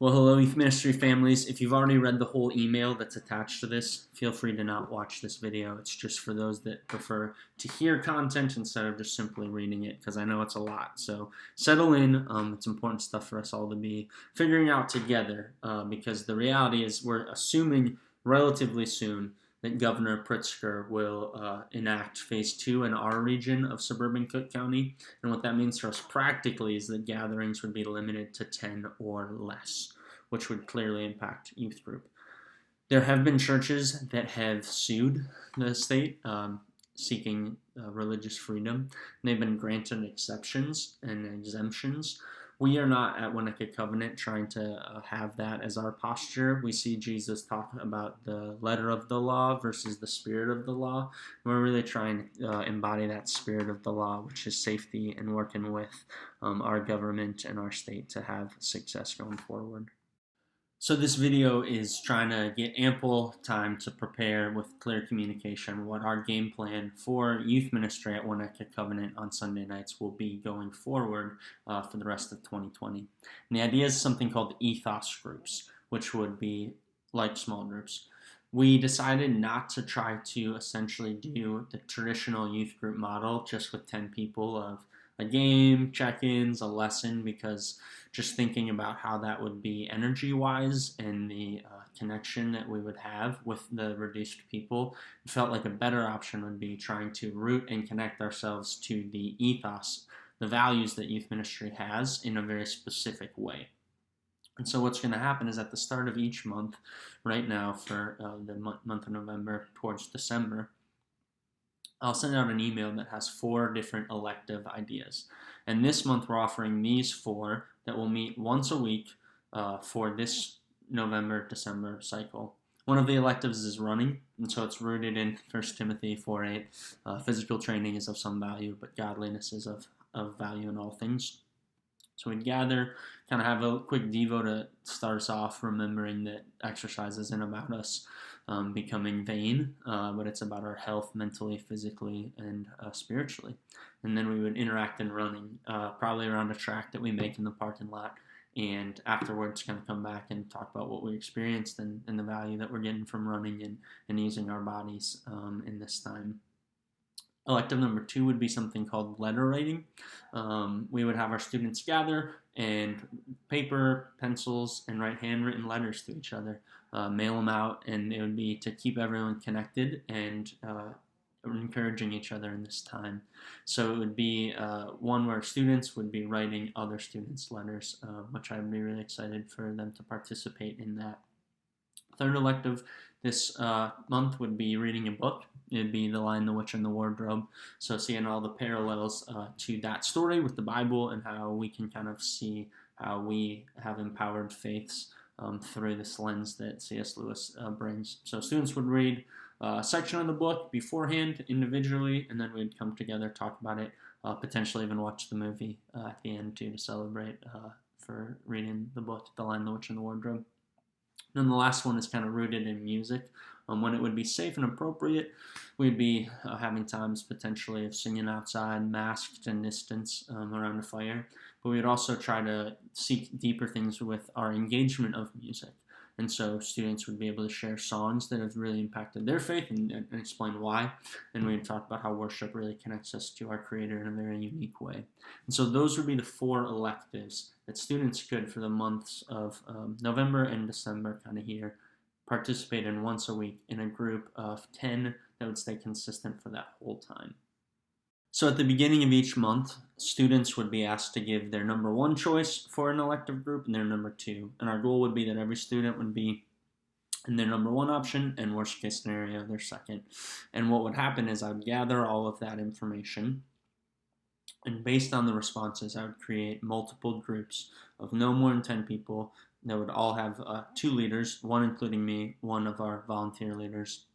Well, hello, Youth Ministry families. If you've already read the whole email that's attached to this, feel free to not watch this video. It's just for those that prefer to hear content instead of just simply reading it, because I know it's a lot. So settle in. It's important stuff for us all to be figuring out together, because the reality is we're assuming relatively soon that Governor Pritzker will enact Phase 2 in our region of suburban Cook County. And what that means for us practically is that gatherings would be limited to 10 or less, which would clearly impact youth group. There have been churches that have sued the state seeking religious freedom. They've been granted exceptions and exemptions. We are not at Winnetka Covenant trying to have that as our posture. We see Jesus talk about the letter of the law versus the spirit of the law. We're really trying to embody that spirit of the law, which is safety and working with our government and our state to have success going forward. So this video is trying to get ample time to prepare with clear communication what our game plan for youth ministry at Winnetka Covenant on Sunday nights will be going forward for the rest of 2020. And the idea is something called Ethos groups, which would be like small groups. We decided not to try to essentially do the traditional youth group model just with 10 people of a game, check-ins, a lesson, because just thinking about how that would be energy-wise and the connection that we would have with the reduced people, it felt like a better option would be trying to root and connect ourselves to the ethos, the values that youth ministry has in a very specific way. And so what's going to happen is at the start of each month, right now for the month of November towards December, I'll send out an email that has 4 different elective ideas. And this month we're offering these 4 that will meet once a week for this November-December cycle. One of the electives is running, and so it's rooted in 1 Timothy 4:8. Physical training is of some value, but godliness is of value in all things. So we'd gather, kind of have a quick devo to start us off, remembering that exercise isn't about us becoming vain, but it's about our health mentally, physically, and spiritually. And then we would interact in running, probably around a track that we make in the parking lot, and afterwards kind of come back and talk about what we experienced and the value that we're getting from running and using our bodies in this time. Elective number 2 would be something called letter writing. We would have our students gather and paper, pencils, and write handwritten letters to each other, mail them out, and it would be to keep everyone connected and encouraging each other in this time. So it would be one where students would be writing other students' letters, which I'd be really excited for them to participate in that. Third elective this month would be reading a book. It'd be The Lion, the Witch, and the Wardrobe. So seeing all the parallels to that story with the Bible and how we can kind of see how we have empowered faiths through this lens that C.S. Lewis brings. So students would read a section of the book beforehand, individually, and then we'd come together, talk about it, potentially even watch the movie at the end too, to celebrate for reading the book, The Lion, the Witch, and the Wardrobe. And then the last one is kind of rooted in music. When it would be safe and appropriate, we'd be having times potentially of singing outside, masked and distance around a fire. But we would also try to seek deeper things with our engagement of music. And so students would be able to share songs that have really impacted their faith and explain why. And we'd talk about how worship really connects us to our Creator in a very unique way. And so those would be the 4 electives that students could, for the months of November and December, kind of here, participate in once a week in a group of 10 that would stay consistent for that whole time. So at the beginning of each month, students would be asked to give their number 1 choice for an elective group and their number 2. And our goal would be that every student would be in their number 1 option and worst case scenario, their second. And what would happen is I would gather all of that information, and based on the responses, I would create multiple groups of no more than 10 people that would all have 2 leaders, one including me, one of our volunteer leaders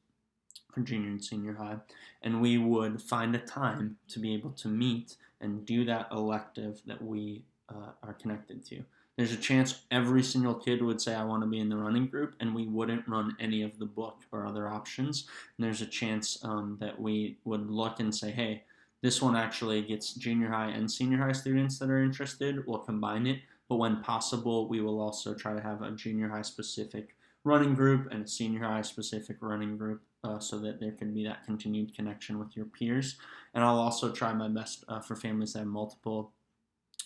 for junior and senior high, and we would find a time to be able to meet and do that elective that we are connected to. There's a chance every single kid would say, I want to be in the running group, and we wouldn't run any of the book or other options. And there's a chance that we would look and say, hey, this one actually gets junior high and senior high students that are interested. We'll combine it. but when possible, we will also try to have a junior high specific running group and a senior high specific running group so that there can be that continued connection with your peers. And I'll also try my best for families that have multiple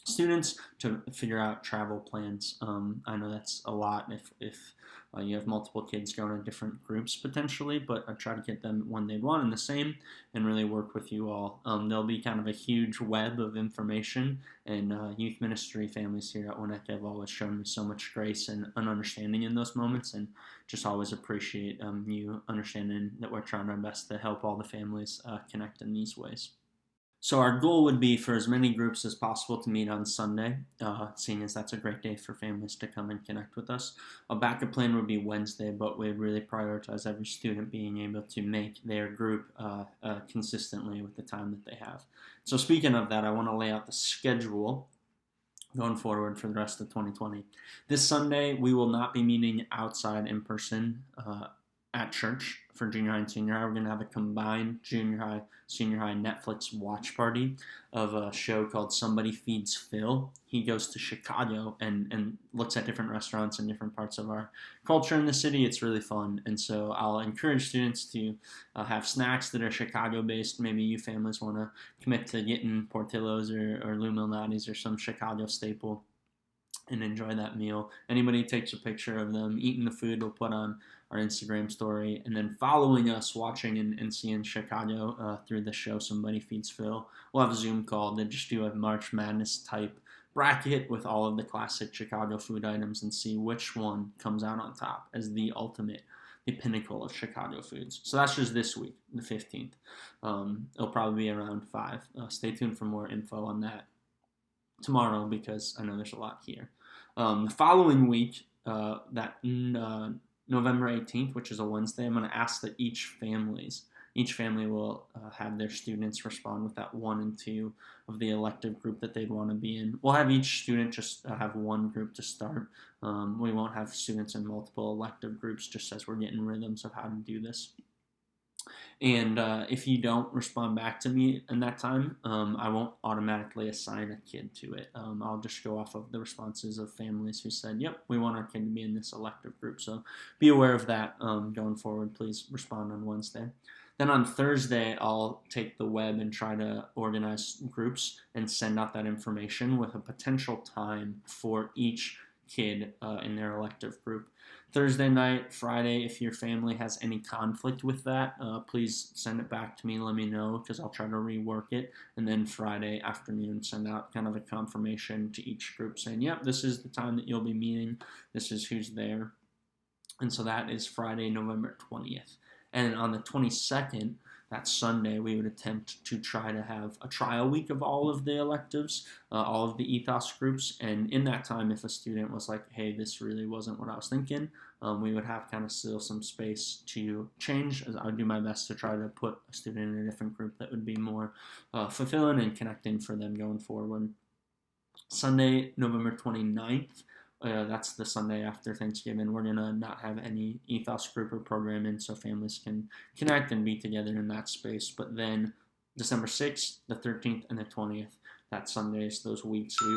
students to figure out travel plans. I know that's a lot if you have multiple kids going to different groups potentially, but I try to get them when they want and the same and really work with you all. There'll be kind of a huge web of information, and youth ministry families here at Winnetka have always shown me so much grace and an understanding in those moments, and just always appreciate you understanding that we're trying our best to help all the families connect in these ways. So our goal would be for as many groups as possible to meet on Sunday, seeing as that's a great day for families to come and connect with us. A backup plan would be Wednesday, but we'd really prioritize every student being able to make their group consistently with the time that they have. So speaking of that, I want to lay out the schedule going forward for the rest of 2020. This Sunday, we will not be meeting outside in person at church for junior high and senior high. We're going to have a combined junior high, senior high Netflix watch party of a show called Somebody Feeds Phil. He goes to Chicago and looks at different restaurants in different parts of our culture in the city. It's really fun. And so I'll encourage students to have snacks that are Chicago-based. Maybe you families want to commit to getting Portillo's or Lou Malnati's or some Chicago staple and enjoy that meal. Anybody takes a picture of them eating the food, we'll put on our Instagram story, and then following us, watching and seeing Chicago through the show Somebody Feeds Phil. We'll have a Zoom call to just do a March Madness type bracket with all of the classic Chicago food items and see which one comes out on top as the ultimate, the pinnacle of Chicago foods. So that's just this week, the 15th. It'll probably be around 5. Stay tuned for more info on that tomorrow because I know there's a lot here. The following week, November 18th, which is a Wednesday, I'm going to ask that each family will have their students respond with that 1 and 2 of the elective group that they'd want to be in. We'll have each student just have one group to start. We won't have students in multiple elective groups just as we're getting rhythms of how to do this. And if you don't respond back to me in that time, I won't automatically assign a kid to it. I'll just go off of the responses of families who said, yep, we want our kid to be in this elective group. So be aware of that going forward. Please respond on Wednesday. Then on Thursday, I'll take the web and try to organize groups and send out that information with a potential time for each kid in their elective group. Thursday night, Friday, if your family has any conflict with that, please send it back to me. Let me know because I'll try to rework it. And then Friday afternoon, send out kind of a confirmation to each group saying, yep, this is the time that you'll be meeting. This is who's there. And so that is Friday, November 20th. And on the 22nd, that Sunday, we would attempt to try to have a trial week of all of the electives, all of the Ethos groups. And in that time, if a student was like, hey, this really wasn't what I was thinking, we would have kind of still some space to change. As I would do my best to try to put a student in a different group that would be more fulfilling and connecting for them going forward. Sunday, November 29th. That's the Sunday after Thanksgiving. We're going to not have any Ethos group or program in so families can connect and be together in that space. But then December 6th, the 13th, and the 20th, that Sundays, those weeks, we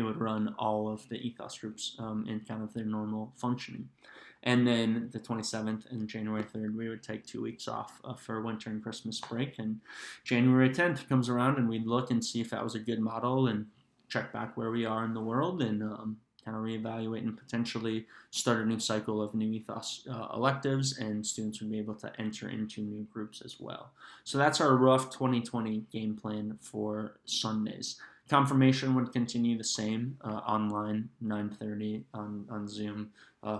would run all of the Ethos groups in kind of their normal functioning. And then the 27th and January 3rd, we would take 2 weeks off for winter and Christmas break. And January 10th comes around and we'd look and see if that was a good model and check back where we are in the world and kind of reevaluate and potentially start a new cycle of new Ethos electives, and students would be able to enter into new groups as well. So that's our rough 2020 game plan for Sundays. Confirmation would continue the same online, 9:30 on Zoom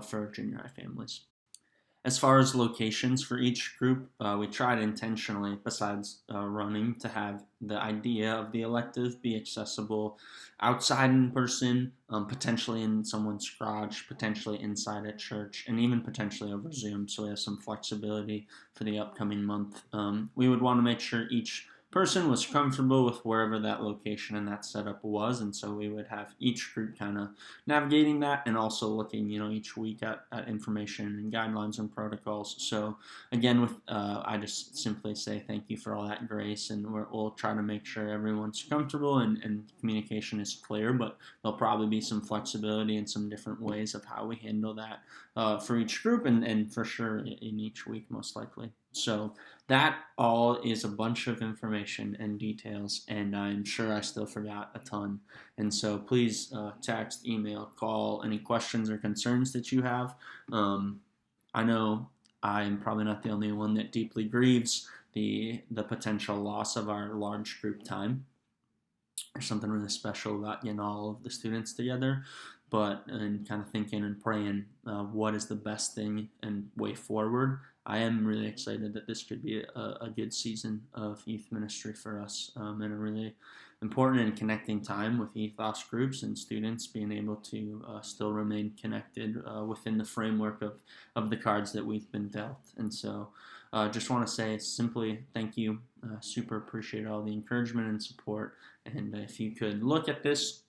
for junior high families. As far as locations for each group, we tried intentionally, besides running, to have the idea of the elective be accessible outside in person, potentially in someone's garage, potentially inside at church, and even potentially over Zoom, so we have some flexibility for the upcoming month. We would want to make sure each person was comfortable with wherever that location and that setup was, and so we would have each group kind of navigating that and also looking, each week at information and guidelines and protocols. So again, with I just simply say thank you for all that grace, and we'll try to make sure everyone's comfortable and communication is clear, but there'll probably be some flexibility and some different ways of how we handle that for each group and for sure in each week most likely. So that all is a bunch of information and details, and I'm sure I still forgot a ton. And so please text, email, call any questions or concerns that you have. I know I'm probably not the only one that deeply grieves the potential loss of our large group time. There's something really special about getting all of the students together, and kind of thinking and praying what is the best thing and way forward. I am really excited that this could be a good season of youth ministry for us, and a really important and connecting time with Ethos groups and students being able to still remain connected within the framework of the cards that we've been dealt. And so just want to say simply thank you. Super appreciate all the encouragement and support. And if you could look at this,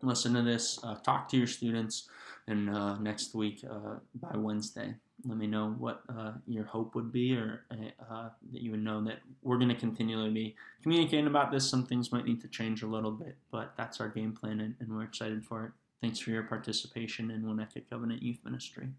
listen to this, talk to your students, and next week by Wednesday, let me know what your hope would be, or that you would know that we're going to continually be communicating about this. Some things might need to change a little bit, but that's our game plan, and we're excited for it. Thanks for your participation in Winnetka Covenant Youth Ministry.